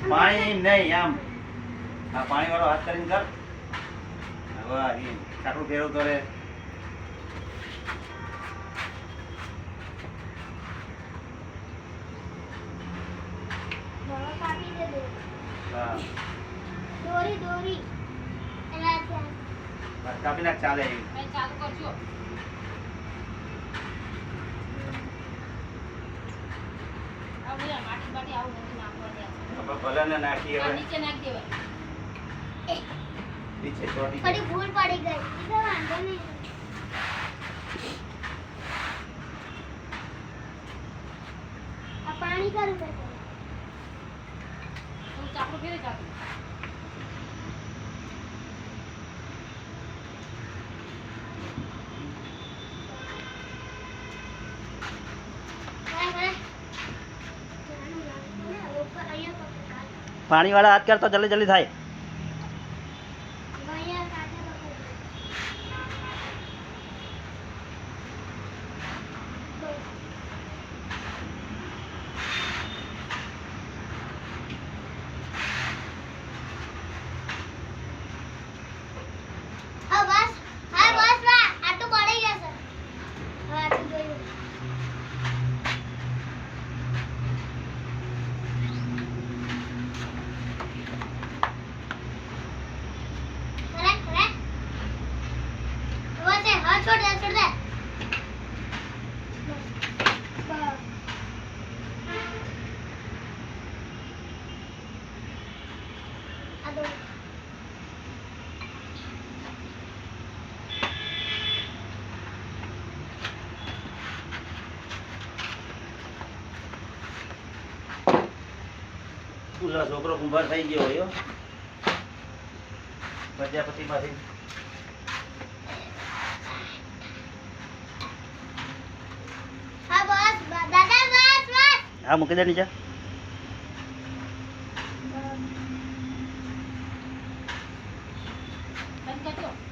પાણી નહીં આમ આ પાણી વાળો હાથ કરીને કર હવે એ ચાકડું ફેરવતો રે હા દોરી એલા બસ કાપી નાખ ચાલે ચાલુ કરજો માટી આવું બધું નાખવા દે ભલે ને નાખી હવે નીચે નાખી દેવાય નીચે ચોટી થોડી ભૂલ પડી ગઈ તો વાંધો નહીં આ પાણી કરું તો તું ચાકુ ફેરે ચાકુ પાણી વાળા હાથ કરતો જલ્દી જલ્દી થાય छोड़ दे છોકરો કુંભાર થઈ ગયો હોય પ્રજાપતિ માંથી હા મૂકી દે નીચે બંધ કરજો